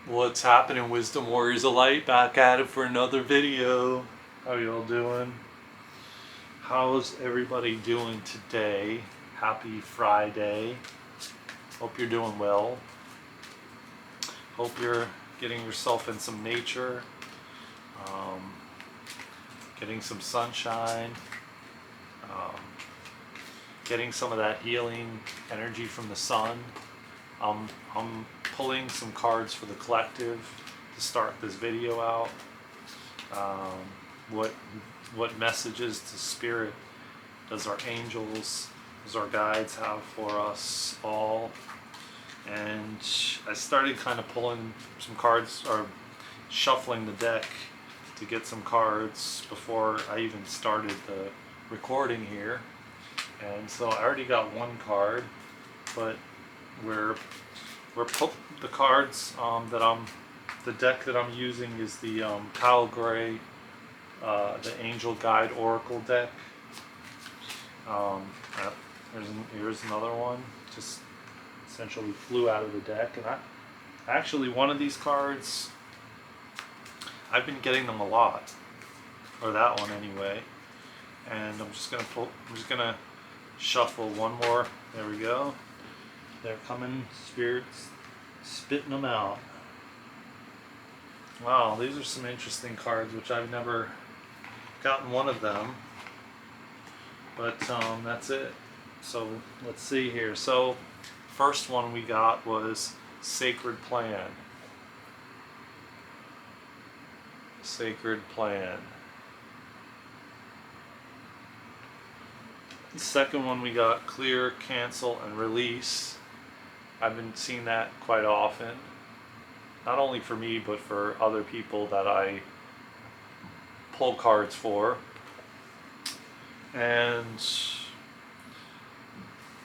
What's happening, Wisdom Warriors of Light? Back at it for another video. How y'all doing? How's everybody doing today? Happy Friday. Hope you're doing well. Hope you're getting yourself in some nature, getting some sunshine, getting some of that healing energy from the sun. I'm pulling some cards for the collective to start this video out. What messages to Spirit does our angels, does our guides have for us all? And I started kind of pulling some cards, or shuffling the deck to get some cards before I even started the recording here. And so I already got one card, but the cards the deck that I'm using is the Kyle Gray, the Angel Guide Oracle deck. Here's another one. Just essentially flew out of the deck, and actually one of these cards, I've been getting them a lot, or that one anyway. And I'm just gonna shuffle one more. There we go. They're coming, Spirits spitting them out. Wow, these are some interesting cards, which I've never gotten one of them. But that's it. So let's see here. So first one we got was Sacred Plan. Sacred Plan. The second one we got Clear, Cancel, and Release. I've been seeing that quite often, not only for me but for other people that I pull cards for. And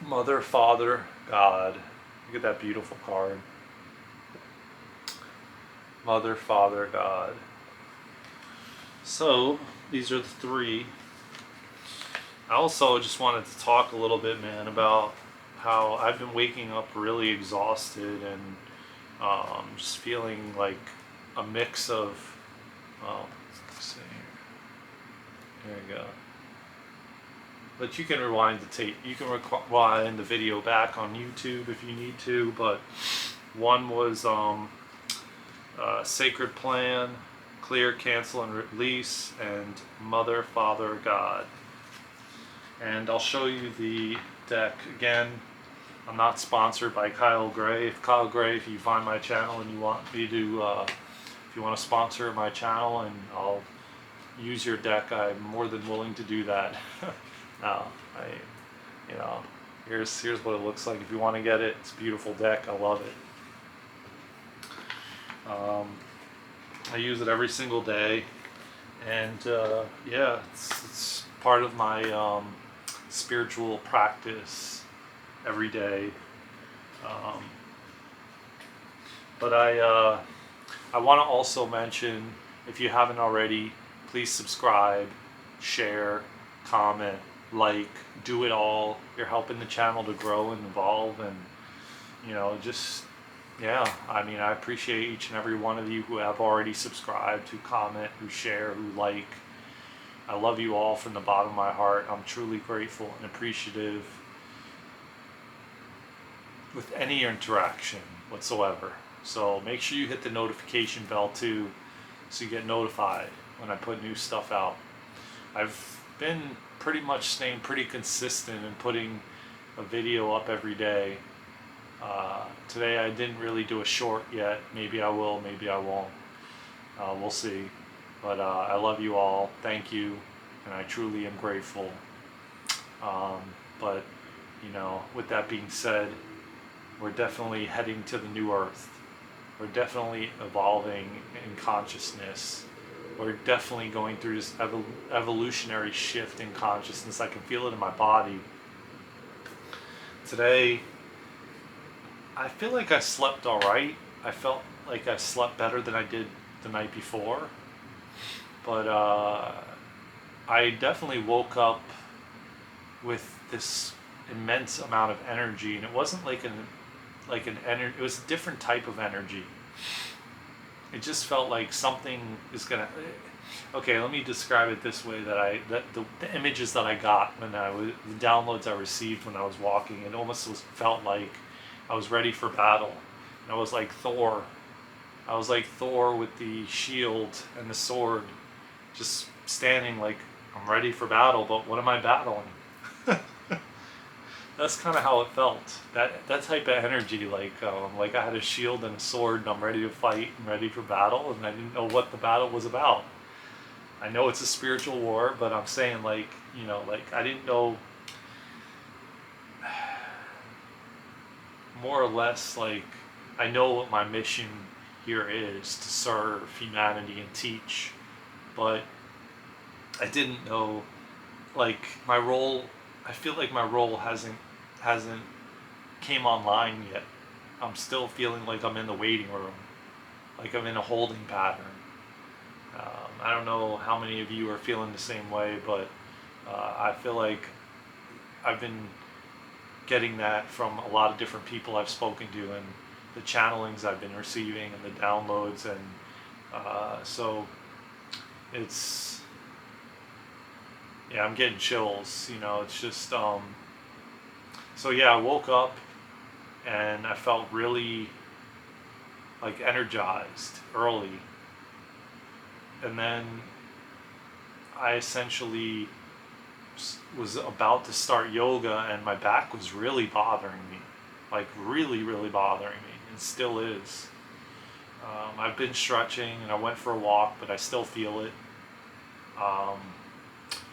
Mother, Father, God. Look at that beautiful card. Mother, Father, God. So these are the three. I also just wanted to talk a little bit, man, about how I've been waking up really exhausted and just feeling like a mix of, let's see here. There you go. But you can rewind the tape. You can rewind the video back on YouTube if you need to. But one was Sacred Plan, Clear, Cancel, and Release, and Mother, Father, God. And I'll show you the deck again. I'm not sponsored by Kyle Gray. If you find my channel and you want me to, if you want to sponsor my channel and I'll use your deck, I'm more than willing to do that. No, here's what it looks like. If you want to get it, it's a beautiful deck. I love it. I use it every single day, and yeah, it's part of my spiritual practice every day. But I want to also mention, if you haven't already, please subscribe, share, comment, like, do it all. You're helping the channel to grow and evolve, and just, yeah, I mean, I appreciate each and every one of you who have already subscribed, who comment, who share, who like. I love you all from the bottom of my heart. I'm truly grateful and appreciative with any interaction whatsoever. So make sure you hit the notification bell too, so you get notified when I put new stuff out. I've been pretty much staying pretty consistent and putting a video up every day. Today I didn't really do a short yet. Maybe I will, maybe I won't. We'll see. But I love you all. Thank you, and I truly am grateful. But with that being said, we're definitely heading to the new earth. We're definitely evolving in consciousness. We're definitely going through this evolutionary shift in consciousness. I can feel it in my body. Today, I feel like I slept all right. I felt like I slept better than I did the night before. But I definitely woke up with this immense amount of energy, and it wasn't like an energy. It was a different type of energy. it just felt like something is gonna. Okay, let me describe it this way: that the images that I got when I was the downloads I received when I was walking, it almost felt like I was ready for battle. And I was like Thor. I was like Thor with the shield and the sword, just standing like I'm ready for battle. But what am I battling? That's kind of how it felt. That type of energy, like I had a shield and a sword, and I'm ready to fight and ready for battle, and I didn't know what the battle was about. I know it's a spiritual war, but I'm saying like I didn't know more or less like I know what my mission here is to serve humanity and teach, but I didn't know like my role. I feel like my role hasn't came online yet. I'm still feeling like I'm in the waiting room, like I'm in a holding pattern. I don't know how many of you are feeling the same way, but I feel like I've been getting that from a lot of different people I've spoken to, and the channelings I've been receiving, and the downloads, and so it's yeah, I'm getting chills. It's just so yeah, I woke up and I felt really like energized early, and then I essentially was about to start yoga, and my back was really bothering me, like really, really bothering me, and still is. I've been stretching and I went for a walk, but I still feel it. Um,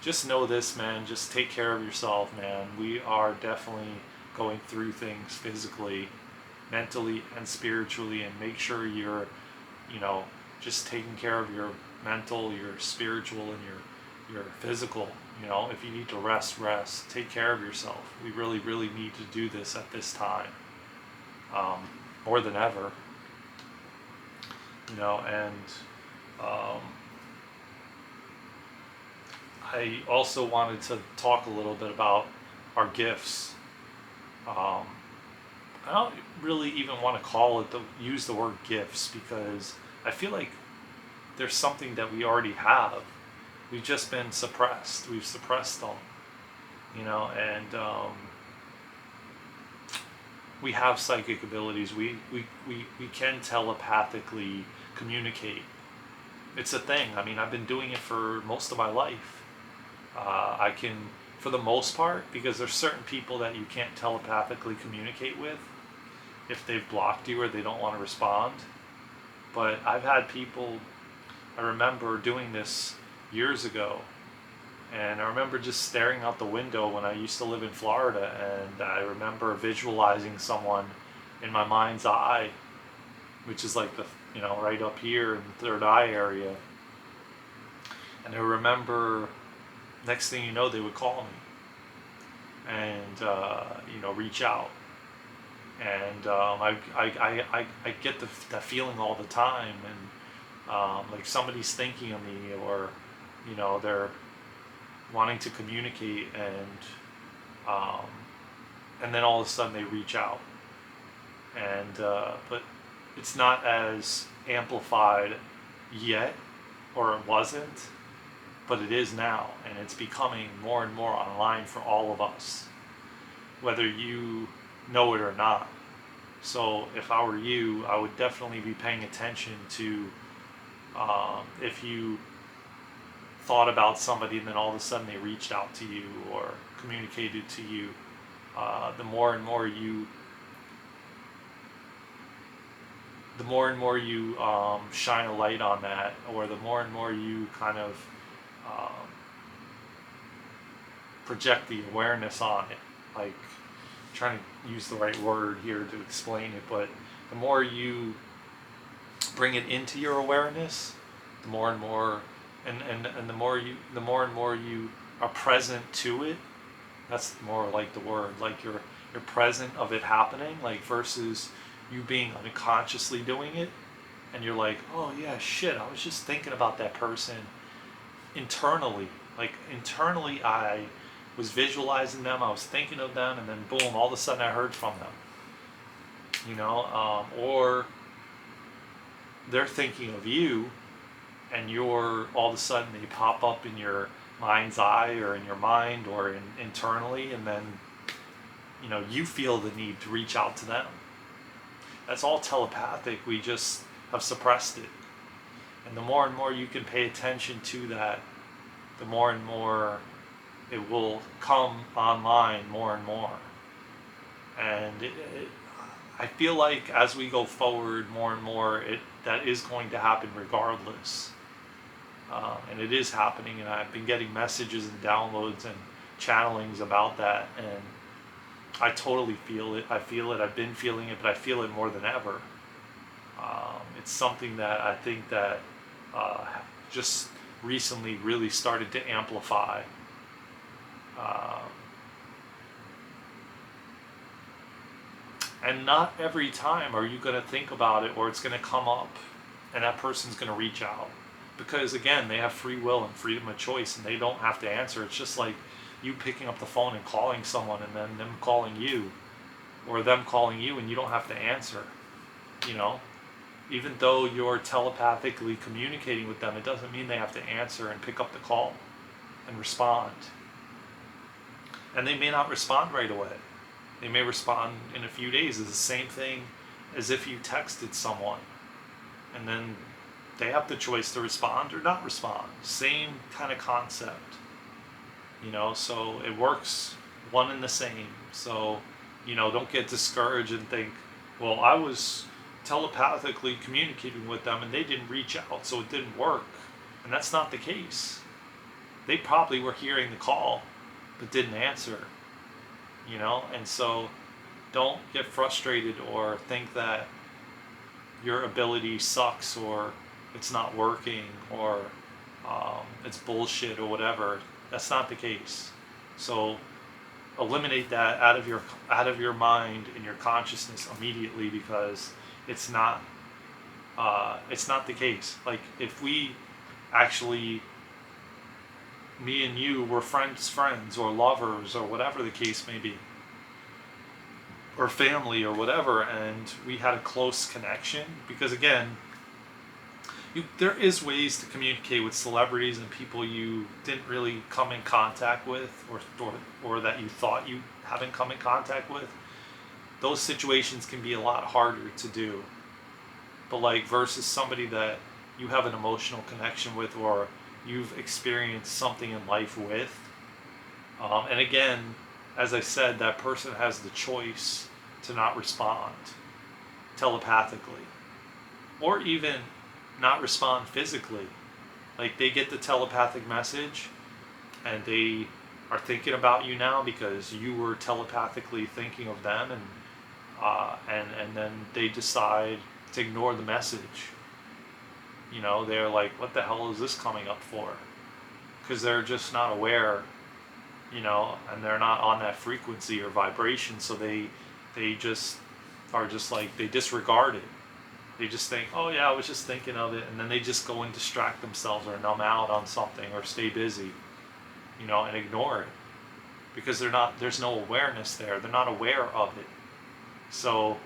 just know this, man. Just take care of yourself, man. We are definitely going through things physically, mentally, and spiritually, and make sure you're, you know, just taking care of your mental, your spiritual, and your physical. If you need to rest, rest. Take care of yourself. We really, really need to do this at this time, more than ever. And I also wanted to talk a little bit about our gifts. Um, I don't really even want to use the word gifts, because I feel like there's something that we already have. We've just been suppressed. We've suppressed them, and we have psychic abilities. We can telepathically communicate. It's a thing. I mean, I've been doing it for most of my life. I can, for the most part, because there's certain people that you can't telepathically communicate with if they've blocked you or they don't want to respond. But I've had people, I remember doing this years ago, and I remember just staring out the window when I used to live in Florida, and I remember visualizing someone in my mind's eye, which is like right up here in the third eye area. And I remember, next thing you know, they would call me and reach out. And I get that feeling all the time, and like somebody's thinking of me, or they're wanting to communicate, and then all of a sudden they reach out, and but it's not as amplified yet, or it wasn't, but it is now, and it's becoming more and more online for all of us, whether you know it or not. So if I were you, I would definitely be paying attention to if you thought about somebody and then all of a sudden they reached out to you or communicated to you. The more and more you shine a light on that, or the more and more you kind of um, project the awareness on it, like trying to use the right word here to explain it, but the more you bring it into your awareness, the more and more, and the more and more you are present to it. That's more like the word, like you're present of it happening, like versus you being unconsciously doing it, and you're like, oh yeah, shit, I was just thinking about that person internally. Like internally, I was visualizing them, I was thinking of them, and then boom, all of a sudden I heard from them. Or they're thinking of you, and you're all of a sudden they pop up in your mind's eye or in your mind or internally, and then you feel the need to reach out to them. That's all telepathic. We just have suppressed it. And the more and more you can pay attention to that, the more and more it will come online more and more. And I feel like as we go forward more and more, that is going to happen regardless. And it is happening, and I've been getting messages and downloads and channelings about that, and I totally feel it. I feel it. I've been feeling it, but I feel it more than ever. It's something that I think that just recently really started to amplify. And not every time are you going to think about it or it's going to come up and that person's going to reach out. Because again, they have free will and freedom of choice, and they don't have to answer. It's just like you picking up the phone and calling someone, and then them calling you, or them calling you, and you don't have to answer. Even though you're telepathically communicating with them, it doesn't mean they have to answer and pick up the call and respond. And they may not respond right away. They may respond in a few days. It's the same thing as if you texted someone, and then they have the choice to respond or not respond. Same kind of concept. So it works one and the same. So, don't get discouraged and think, well, I was telepathically communicating with them and they didn't reach out, so it didn't work. And that's not the case. They probably were hearing the call, but didn't answer. And so don't get frustrated or think that your ability sucks or it's not working or it's bullshit or whatever. That's not the case. So eliminate that out of your mind and your consciousness immediately, because it's not the case. Like if we actually, me and you were friends or lovers or whatever the case may be, or family or whatever, and we had a close connection, because again, there is ways to communicate with celebrities and people you didn't really come in contact with, or that you thought you haven't come in contact with. Those situations can be a lot harder to do. But versus somebody that you have an emotional connection with, or you've experienced something in life with. And again, as I said, that person has the choice to not respond telepathically, or even not respond physically. Like they get the telepathic message and they are thinking about you now because you were telepathically thinking of them, and then they decide to ignore the message. They're like, what the hell is this coming up for? Because they're just not aware, and they're not on that frequency or vibration, so they just are just like, they disregard it. They just think, oh yeah, I was just thinking of it, and then they just go and distract themselves or numb out on something or stay busy, and ignore it, because there's no awareness there. They're not aware of it. So,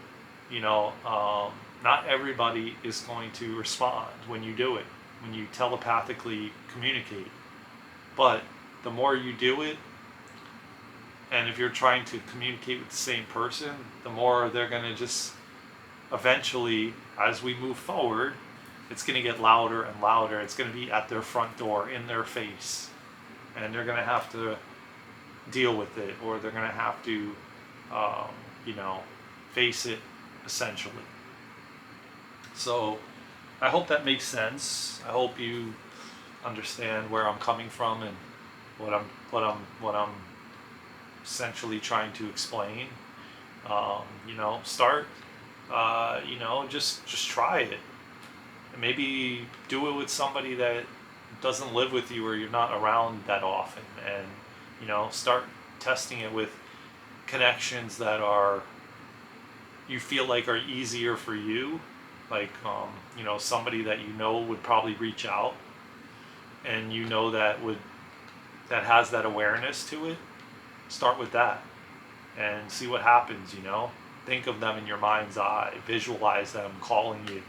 not everybody is going to respond when you do it, when you telepathically communicate. But the more you do it, and if you're trying to communicate with the same person, the more they're going to just eventually, as we move forward, it's going to get louder and louder. It's going to be at their front door, in their face. And they're going to have to deal with it, or they're going to have to, face it, essentially. So I hope that makes sense. I hope you understand where I'm coming from and what I'm essentially trying to explain. Start. Just try it. And maybe do it with somebody that doesn't live with you or you're not around that often, and start testing it with connections that you feel like are easier for you, like somebody that would probably reach out, and that has that awareness to it. Start with that and see what happens. Think of them in your mind's eye, visualize them calling you,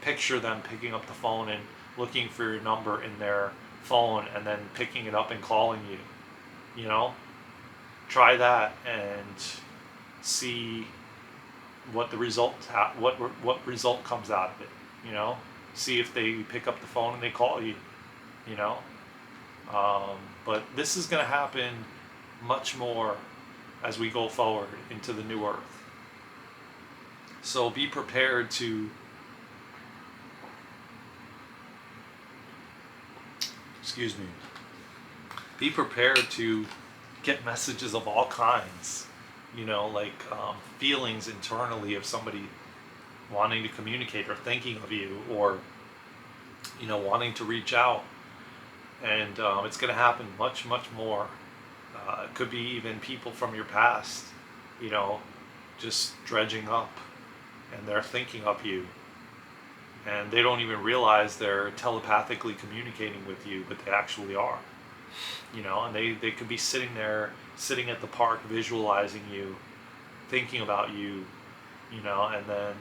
picture them picking up the phone and looking for your number in their phone and then picking it up and calling you. You know, try that and see what the what result comes out of it. You know, see if they pick up the phone and they call you. You know, but this is going to happen much more as we go forward into the new earth. So be prepared to, excuse me, be prepared to get messages of all kinds, you know, like feelings internally of somebody wanting to communicate or thinking of you, or, you know, wanting to reach out. And it's going to happen much, much more. It could be even people from your past, you know, just dredging up, and they're thinking of you. And they don't even realize they're telepathically communicating with you, but they actually are. You know, and they could be sitting at the park, visualizing you, thinking about you, you know, and then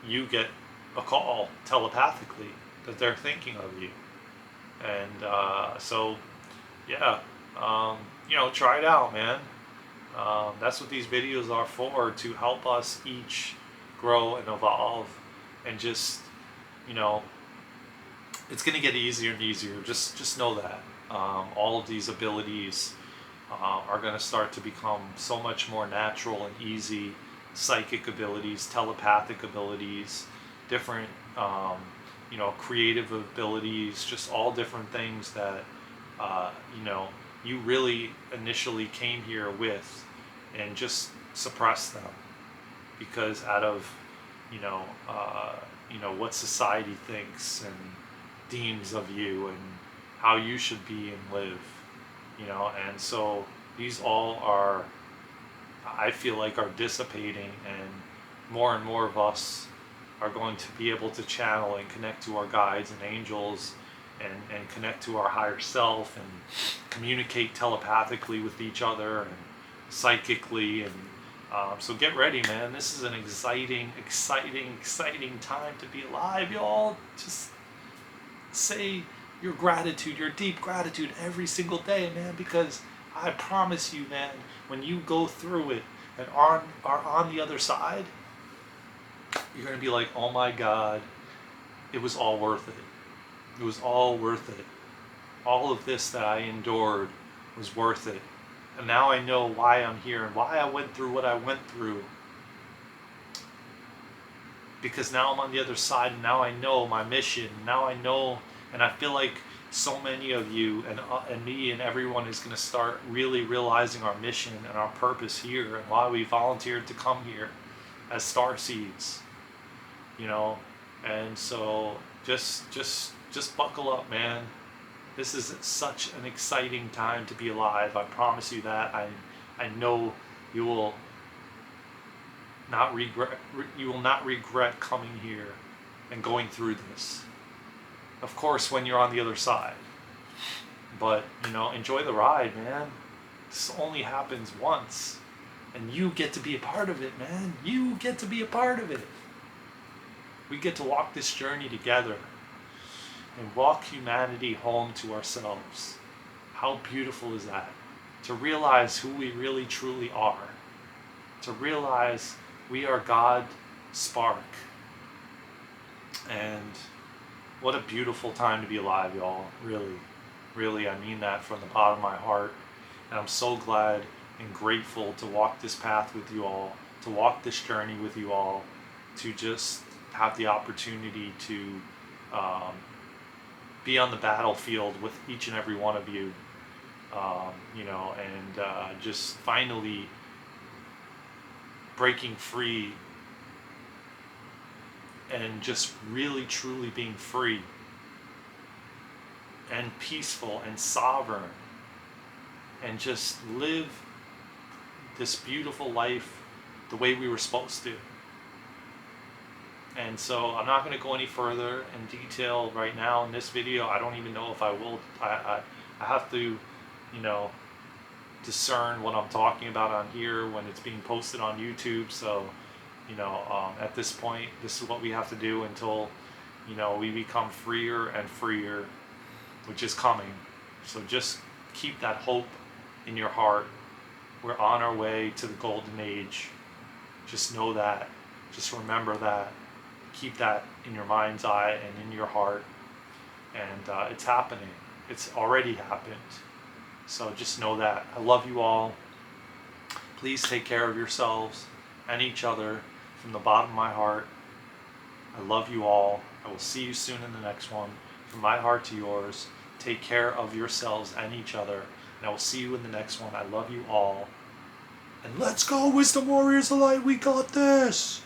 you get a call telepathically that they're thinking of you. And so, yeah, you know, try it out, man. That's what these videos are for, to help us each grow and evolve, and just, you know, it's going to get easier and easier. Just know that. All of these abilities are going to start to become so much more natural and easy. Psychic abilities, telepathic abilities, different, you know, creative abilities, just all different things that, you know, you really initially came here with, and just suppress them because out of, you know, what society thinks and deems of you and how you should be and live, you know. And so these all are, I feel like, are dissipating, and more of us are going to be able to channel and connect to our guides and angels, and connect to our higher self, and communicate telepathically with each other and psychically. And so get ready, man. This is an exciting time to be alive, y'all. Just say your gratitude, your deep gratitude every single day, man, because I promise you, man, when you go through it and are on the other side, you're going to be like, oh my God, it was all worth it. It was all worth it. All of this that I endured was worth it. And now I know why I'm here and why I went through what I went through. Because now I'm on the other side, and now I know my mission. Now I know, and I feel like so many of you and me and everyone is going to start really realizing our mission and our purpose here, and why we volunteered to come here as star seeds, you know. And so just buckle up, man. This is such an exciting time to be alive. I promise you that. I know you will not regret coming here and going through this. Of course, when you're on the other side. But, you know, enjoy the ride, man. This only happens once. And you get to be a part of it, man. You get to be a part of it. We get to walk this journey together and walk humanity home to ourselves. How beautiful is that? To realize who we really truly are. To realize we are God's spark. And what a beautiful time to be alive, y'all. Really, really, I mean that from the bottom of my heart. And I'm so glad and grateful to walk this path with you all, to walk this journey with you all, to just have the opportunity to be on the battlefield with each and every one of you, you know, and just finally breaking free and just really truly being free and peaceful and sovereign, and just live this beautiful life the way we were supposed to. And so I'm not going to go any further in detail right now in this video. I don't even know if I will. I have to, you know, discern what I'm talking about on here when it's being posted on YouTube. So, you know, at this point, this is what we have to do until we become freer and freer, which is coming. So just keep that hope in your heart. We're on our way to the golden age. Just know that. Just remember that. Keep that in your mind's eye and in your heart. And it's happening. It's already happened. So just know that. I love you all. Please take care of yourselves and each other from the bottom of my heart. I love you all. I will see you soon in the next one. From my heart to yours, take care of yourselves and each other. And I will see you in the next one. I love you all. And let's go, Wisdom Warriors of Light. We got this.